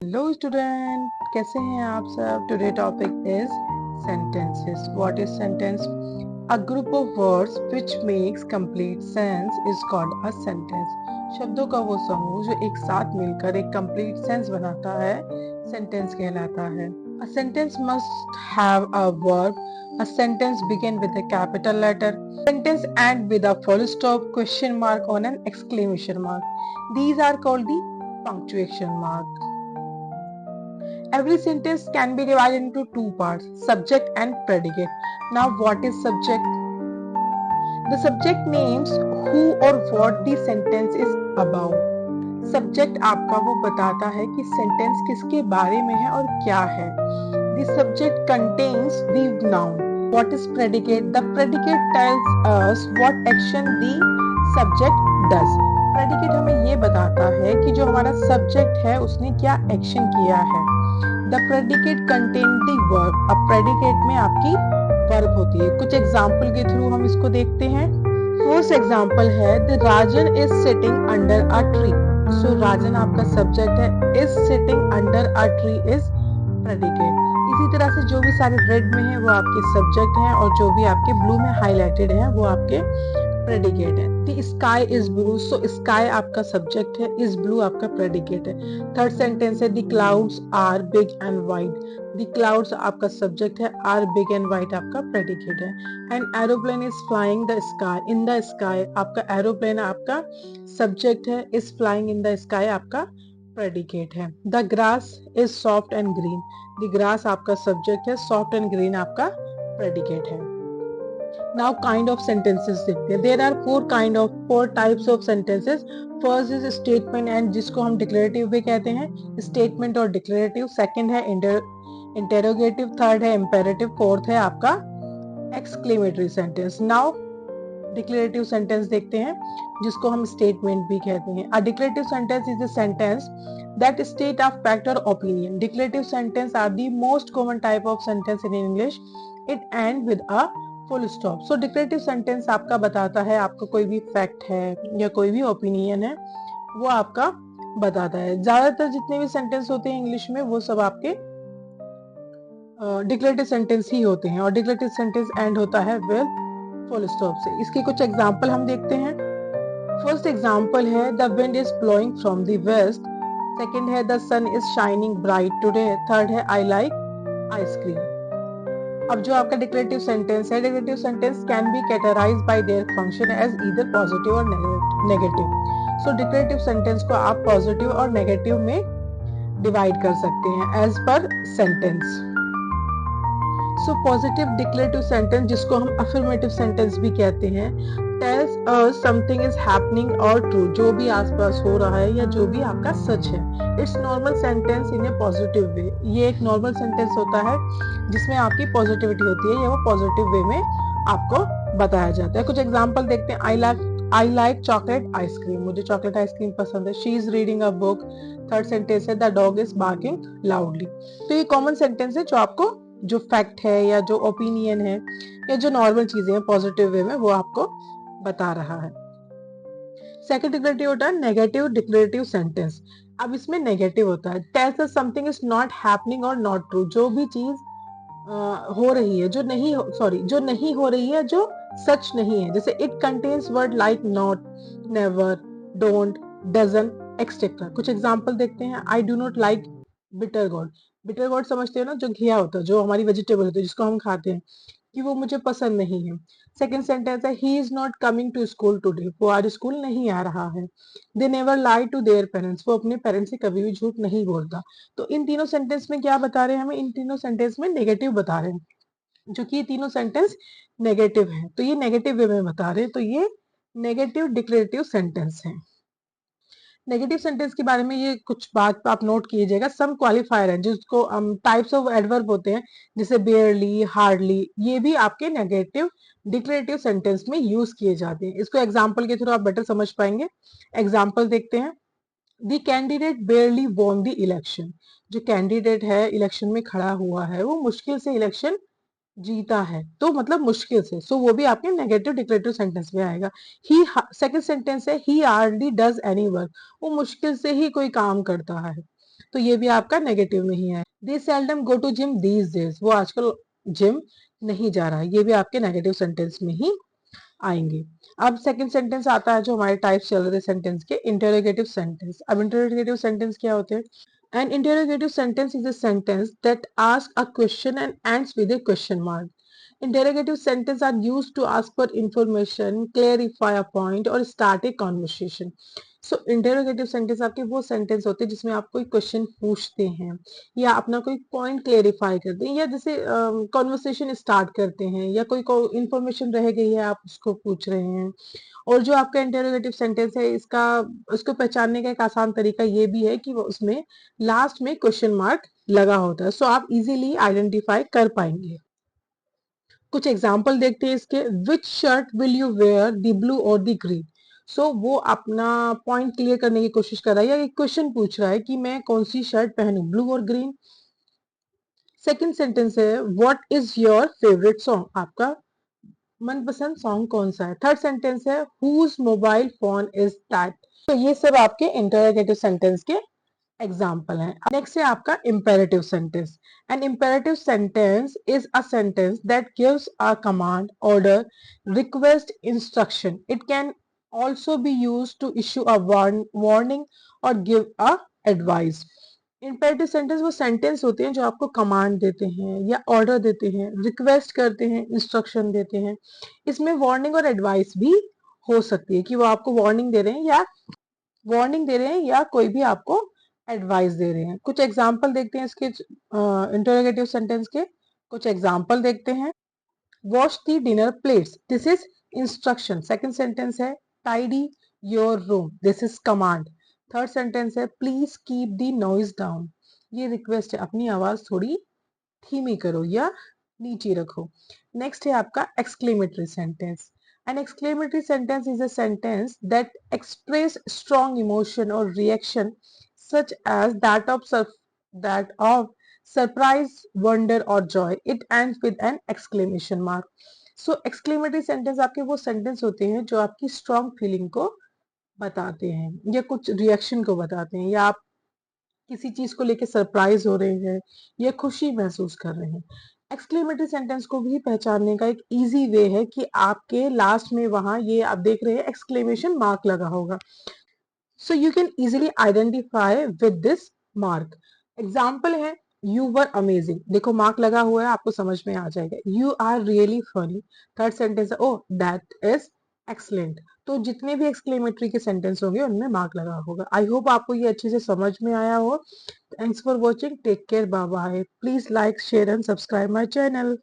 Hello student, कैसे हैं आप सब। Today topic is sentences. What is sentence? A group of words which makes complete sense is called a sentence. शब्दों का वो समूह जो एक साथ मिलकर एक complete sense बनाता है sentence कहलाता है. A sentence must have a verb. A sentence begin with a capital letter. Sentence end with a full stop, question mark on an exclamation mark. These are called the punctuation mark. Every sentence can be divided into two parts, subject and predicate. Now, what is subject? The subject names who or what the sentence is about. Subject आपका वो बताता है कि sentence किसके बारे में है और क्या है. The subject contains the noun. What is predicate? The predicate tells us what action the subject does. Predicate हमें ये बताता है कि जो हमारा subject है उसने क्या action किया है. The predicate contain the verb. अब predicate में आपकी verb होती है. कुछ example के through हम इसको देखते हैं. First example है the Rajan is sitting under a tree. So Rajan आपका subject है. Is sitting under a tree is predicate. इसी तरह से जो भी सारे red में है वो आपके subject हैं और जो भी आपके blue में highlighted हैं वो आपके predicate है. The sky is blue, so sky आपका subject है, is blue आपका predicate है. Third sentence है the clouds are big and white. The clouds आपका subject है, are big and white आपका predicate है. An aeroplane is flying the sky. In the sky आपका aeroplane आपका subject है, is flying in the sky आपका predicate है. The grass is soft and green. The grass आपका subject है, soft and green आपका predicate है. Now kind of sentences देखते हैं. There are four types of sentences. First is statement and जिसको हम declarative भी कहते हैं. Statement और declarative. Second है interrogative. Third है imperative. Fourth है आपका exclamatory sentence. Now declarative sentence देखते हैं जिसको हम statement भी कहते हैं. A declarative sentence is a sentence that state a fact or opinion. Declarative sentence are the most common type of sentence in English. It ends with a full stop. So declarative sentence आपका बताता है आपका कोई भी fact है या कोई भी ओपिनियन है वो आपका बताता है. ज्यादातर जितने भी सेंटेंस होते हैं इंग्लिश में वो सब आपके डिक्लेरेटिव सेंटेंस ही होते हैं और डिक्लेरेटिव सेंटेंस एंड होता है विद फुल स्टॉप से. इसके कुछ एग्जांपल हम देखते हैं. फर्स्ट एग्जांपल है the wind is blowing from the west. Second है the sun is shining bright today. Third है आई लाइक आइसक्रीम. अब जो आपका डिक्लेरेटिव सेंटेंस है, declarative sentence can be categorised by their function as either positive और negative. So declarative sentence को आप positive और नेगेटिव में डिवाइड कर सकते हैं as per sentence. So positive declarative sentence जिसको हम अफर्मेटिव सेंटेंस भी कहते हैं, tells us something is happening और ट्रू. जो भी आसपास हो रहा है या जो भी आपका सच है. It's normal sentence in A positive way. ये एक नॉर्मल सेंटेंस होता है जिसमें आपकी पॉजिटिविटी होती है या वो पॉजिटिव वे में आपको बताया जाता है. कुछ एग्जांपल देखते हैं. I like chocolate ice cream. मुझे चॉकलेट आइसक्रीम पसंद है. She is reading a book. Third sentence है the dog is barking loudly. तो ये कॉमन सेंटेंस है जो आपको जो फैक्ट है या जो ओपिनियन है या जो नॉर्मल चीजें हैं पॉजिटिव वे में वो आपको बता रहा है. सेकंड डिक्लेरेटिव होता है नेगेटिव डिक्लेरेटिव सेंटेंस. अब इसमें नेगेटिव होता है. Tales us something is not happening और नॉट ट्रू. जो भी चीज हो रही है जो नहीं हो रही है जो सच नहीं है. जैसे it contains word like not, never, don't, doesn't etcetera. कुछ एग्जांपल देखते हैं. I do not like bitter gourd. Bitter gourd समझते हो ना, जो घिया होता है, जो हमारी वेजिटेबल होती है जिसको हम खाते हैं, कि वो मुझे पसंद नहीं है. सेकेंड सेंटेंस है he is not coming to school today. वो आज स्कूल नहीं आ रहा है. They never lie to their parents. वो अपने पेरेंट्स से कभी भी झूठ नहीं बोलता. तो इन तीनों सेंटेंस में क्या बता रहे हैं हमें? इन तीनों सेंटेंस में नेगेटिव बता रहे हैं, जो कि ये तीनों सेंटेंस नेगेटिव है. तो ये नेगेटिव वे में बता रहे हैं. तो ये नेगेटिव डिक्लेरेटिव सेंटेंस है. नेगेटिव सेंटेंस के बारे में ये कुछ बात आप नोट कीजिएगा. सम क्वालिफायर है जिसको टाइप्स ऑफ एडवर्ब होते हैं जैसे बेयरली, हार्डली. ये भी आपके नेगेटिव डिक्लेरेटिव सेंटेंस में यूज किए जाते हैं. इसको एग्जांपल के थ्रू आप बेटर समझ पाएंगे. एग्जांपल देखते हैं. The candidate बेयरली won the election. जो कैंडिडेट है इलेक्शन में खड़ा हुआ है वो मुश्किल से इलेक्शन जीता है. तो मतलब मुश्किल से. सो वो भी आपके नेगेटिव डिक्लेरेटिव सेंटेंस में आएगा. ही सेकंड सेंटेंस है ही हार्डली डज एनी वर्क. वो मुश्किल से ही कोई काम करता है. तो ये भी आपका नेगेटिव में ही है। They seldom go to gym these days, वो आजकल जिम नहीं जा रहा है, ये भी आपके नेगेटिव सेंटेंस में ही आएंगे। अब सेकंड सेंटेंस आता है जो हमारे टाइप्स चल रहे थे सेंटेंस के, इंटरोगेटिव सेंटेंस। अब इंटरोगेटिव सेंटेंस क्या होते हैं? An interrogative sentence is a sentence that asks a question and ends with a question mark. Interrogative sentences are used to ask for information, clarify a point, or start a conversation. So, interrogative sentence आपके वो sentence होते हैं जिसमें आप कोई question पूछते हैं या अपना कोई पॉइंट क्लेरिफाई करते हैं या जैसे कॉन्वर्सेशन स्टार्ट करते हैं या कोई इंफॉर्मेशन रह गई है आप उसको पूछ रहे हैं। और जो आपका इंटरोगेटिव सेंटेंस है इसका उसको पहचानने का एक आसान तरीका ये भी है कि वो उसमें लास्ट में क्वेश्चन मार्क लगा होता है, सो आप इजीली आइडेंटिफाई कर पाएंगे। कुछ एग्जाम्पल देखते हैं इसके। Which shirt will you wear, the blue और द ग्रीन? सो वो अपना पॉइंट क्लियर करने की कोशिश कर रहा है या एक क्वेश्चन पूछ रहा है कि मैं कौन सी शर्ट पहनूं, ब्लू और ग्रीन। सेकंड सेंटेंस है what is your favourite song, आपका मनपसंद सॉन्ग कौन सा है। थर्ड सेंटेंस है whose mobile phone is that. तो ये सब आपके इंटरोगेटिव सेंटेंस के एग्जाम्पल है। नेक्स्ट है आपका imperative sentence. An imperative sentence is a sentence that gives a command, order, request, instruction. It can also be used to issue a warning or give a advice. Imperative sentence वो sentence होते हैं जो आपको command देते हैं या order देते हैं, request करते हैं, instruction देते हैं। इसमें warning और advice भी हो सकती है कि वो आपको वार्निंग दे रहे हैं या कोई भी आपको एडवाइस दे रहे हैं। कुछ एग्जाम्पल देखते हैं इसके इंटरोगेटिव सेंटेंस के। कुछ एग्जाम्पल देखते हैं। Wash the dinner plates, this is instruction. Second sentence है tidy your room, this is command. Third sentence है please keep the noise down, ये रिक्वेस्ट है, अपनी आवाज थोड़ी धीमी करो या नीचे रखो। नेक्स्ट है आपका exclamatory sentence. An exclamatory sentence is a sentence that express strong emotion or reaction, such as that of surprise, wonder, or joy. It ends with an exclamation mark. So, exclamatory sentence आपके वो sentence होते हैं जो आपकी strong feeling को बताते हैं या कुछ reaction को बताते हैं या आप किसी चीज को लेके सरप्राइज हो रहे हैं या खुशी महसूस कर रहे हैं। एक्सक्लेमेटरी सेंटेंस को भी पहचानने का एक इजी वे है कि आपके लास्ट में वहां ये आप देख रहे हैं एक्सक्लेमेशन मार्क लगा होगा, so you can easily identify with this mark. Example है यू वर अमेजिंग, देखो मार्क लगा हुआ है, आपको समझ में आ जाएगा। You are really funny. Third sentence है ओ दैट इज एक्सलेंट। तो जितने भी एक्सक्लेमेटरी के सेंटेंस होंगे उनमें मार्क लगा होगा। आई होप आपको ये अच्छे से समझ में आया हो। Thanks for watching, take care, bye bye. Please like share and subscribe my channel.